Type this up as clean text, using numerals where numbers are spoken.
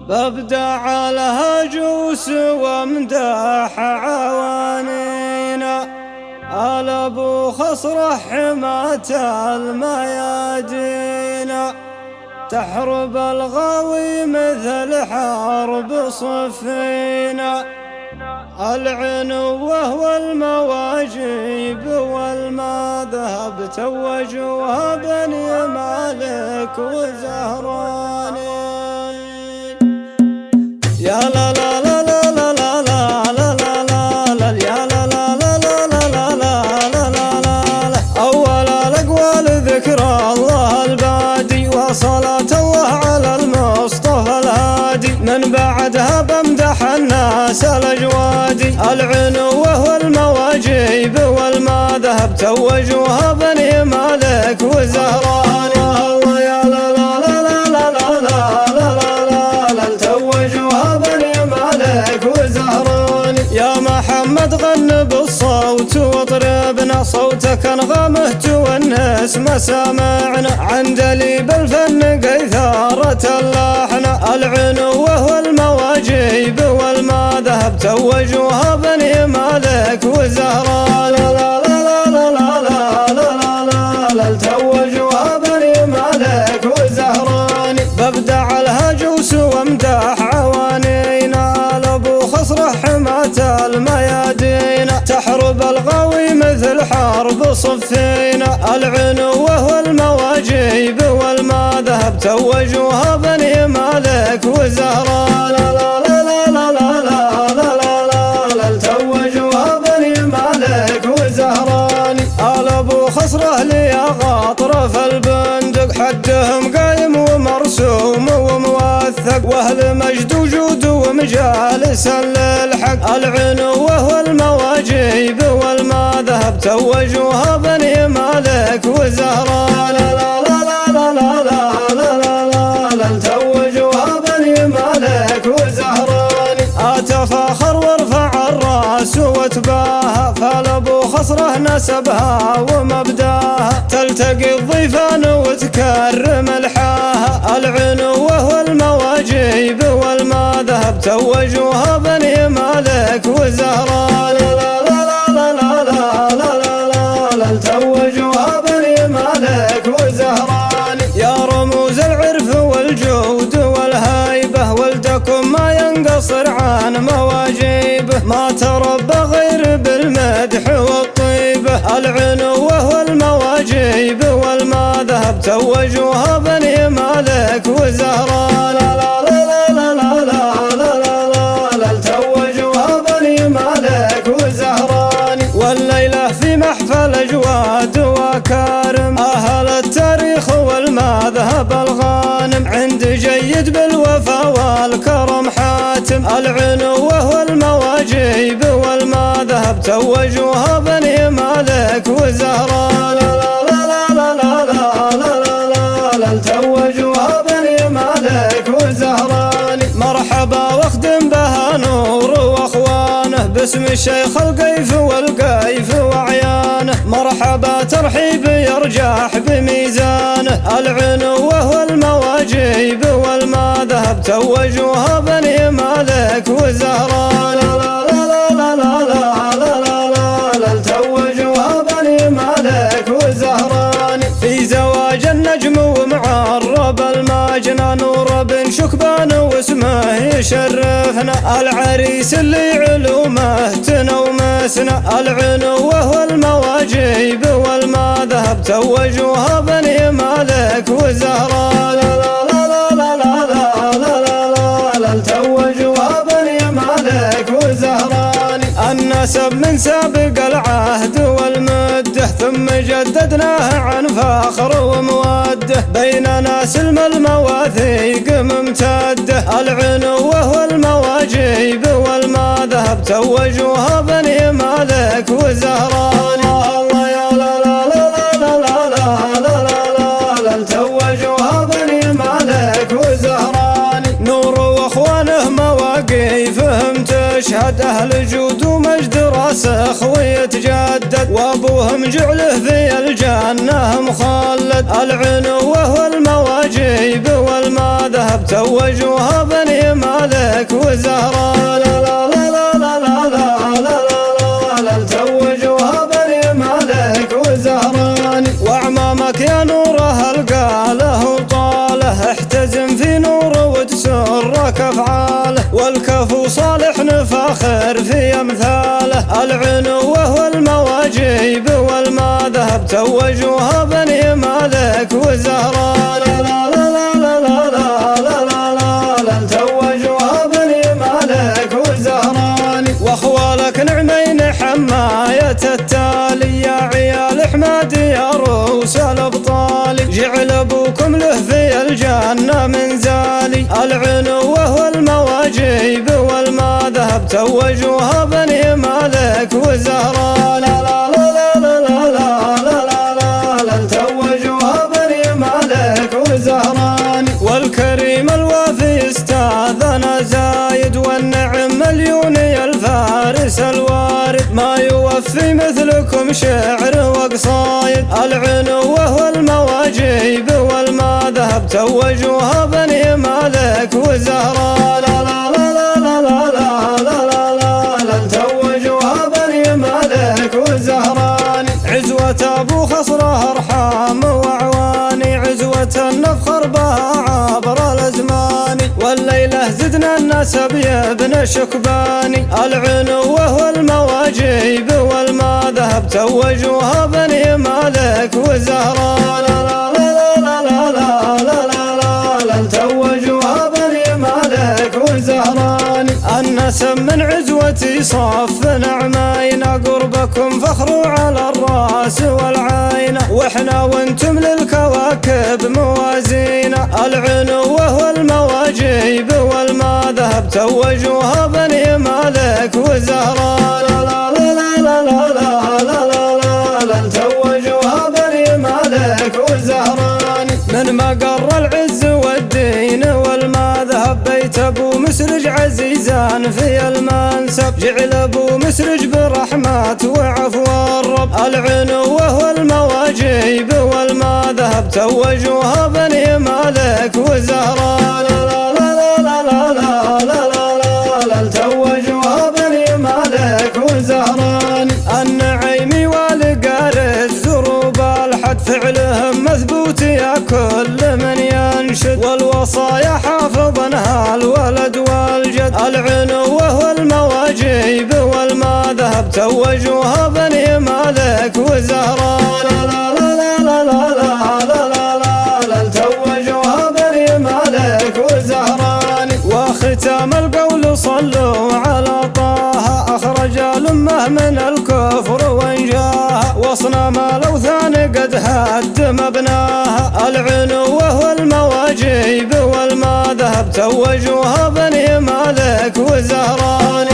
ببدع الهجوس وامدح عوانينا، آل أبو خصر حماة الميادين، تحرب الغاوي مثل حرب صفينا، العنوة والمواجيب والمذهب توجوها بني مالك وزهراني. يا لا لا لا لا لا لا لا لا لا يا لا لا لا لا لا لا لا لا لا. أول الأقوال ذكر الله البادي وصلاة الله على المصطفى الهادي، من بعدها بمدح الناس الأجوادي، العنوة والمواجيب والمذهب توجوها بني مالك وزهراني. الله يا لا لا لا لا لا لا لا لا توجوها بني مالك وزهراني. يا محمد غن بالصوت واطربنا، صوتك انغامه تونس مسامعنا، عندلي بالفن قيثارة اللحن، العنوة والمواجيب والمذهب توجوها بني مالك وزهراني. لا لا لا لا لا لا لا لا توجوها بني مالك وزهراني. ببدع الهجوس وامدح عوانينا، آل أبو خصر حماة الميادين، تحرب الغاوي مثل حرب صفينا، العنوة والمواجيب والمذهب توجوها بني مالك وزهراني. لا لا لا لا لا لا لا توجوها بني مالك وزهراني. آل أبو خصره لي غاطر في البندق، حدهم قايم ومرسوم وموثق، واهل مجد وجود ومجالس للحق، العنوة والمواجيب والمذهب توجوها بني مالك وزهراني. لا لا لا لا لا لا لا توجوها بني مالك وزهراني. أتفاخر وارفع الراس واتباها، فآل أبو خصره نسبها ومبداها، تلتقي الضيفان وتكرم الحاها، العنوة والمواجيب والمذهب توجوها بني مالك وزهراني. لا لا لا لا لا لا لا توجوها بني مالك وزهراني. يا رموز العرف والجود والهيبة، ولدكم ما ينقصر عن مواجيبه، ما تربى غير بالمدح والطيبة، العنوة والمواجيب والمذهب توجوها بني مالك وزهراني. لا لا لا لا لا لا لا توجوها بني مالك وزهراني. والليلة في محفل أجواد وكارم، أهل التاريخ والمذهب الغانم، عند جيد بالوفا والكرم حاتم، العنوة والمواجيب والمذهب توجوها بني مالك وزهراني. لا لا لا لا لا لا توجوها بني مالك وزهراني. مرحبا واخدم بها نور واخوانه، باسم الشيخ القيف والقيف وعيانه، مرحبا ترحيب يرجح بميزانه، العنوة والمواجيب والمذهب توجوها بني مالك وزهراني. لا لا لا لا لا توجوها بني مالك وزهراني. في زواج النجم ومعرب الماجنة، نور بن شكبان واسمه يشرفنا، العريس اللي علومه تنومسنا، العنوة والمواجيب والمذهب توجوها بني مالك وزهراني. لا لا لا لا لا توجوها بني مالك وزهراني. النسب من سابق العهد والمده، ثم جددناه عن فخر وموده، بيننا سلم المواثيق ممتده، العنوة والمواجيب والمذهب توجوها بني مالك وزهراني. الله يا لا لا لا لا لا لا توجوها بني مالك وزهراني. نور واخوانه مواقيفهم تشهد، اهل جود ومجد راسخ ويتجدد، وابوهم جعله في الجنة مخلد، العنوة والمواجيب والمذهب توجوها بني يوسف صالح نفاخر في أمثاله، العنوة والمواجيب والمذهب توجوها بني مالك وزهران. توجوها بني مالك وزهران، واخوالك نعمين حماية التالي، يا عيال حماد يا روس الابطال، جعل ابوكم له في الجنة منزالي، العنوة والمواجيب والمذهب توجوها بني مالك وزهران. توجوها بني مالك وزهران، والكريم الوافي استاذنا زايد، والنعم مليوني الفارس الوارد، ما يوفي مثلكم شعر وقصايد، العنوة والمواجيب والمذهب توجوها بني مالك وزهران. توجوها بني مالك وزهران، عزوة ابو خصره ارحام واعواني، عزوة نفخر بها عبر الازمان، والليله زدنا النسب يا ابن شكباني، العنوة والمواجيب والمذهب توجوها بني مالك وزهران. توجوها بني مالك وزهران، النسب من عزوتي صف نعمين، قربكم فخر على الراس والعين، واحنا وانتم للكواكب موازينا، العنوة والمواجيب والمذهب توجوها بني مالك وزهران. توجوها بني مالك وزهران، من مقر العز والدين والمذهب، بيت ابو مسرج عزيزان في المنسب، جعل ابو مسرج برحمة وعفو الرب، العنوة والمواجيب والمذهب توجوها بني مالك وزهران. توجوها بني مالك وزهران، النعيمي والقار الزروب الحد، فعلهم مثبوت يا كل من ينشد، والوصايا حافظنها الولد والجد، العنوة والمواجيب والمذهب توجوها بني مالك وزهران. توجوها بني مالك وزهران، وختام القول صلوا على طه، أخرج الأمة من الكفر وانجاها، واصنام الأوثان قد هدم ابناها، العنوة والمواجيب والمذهب توجوها بني مالك وزهران.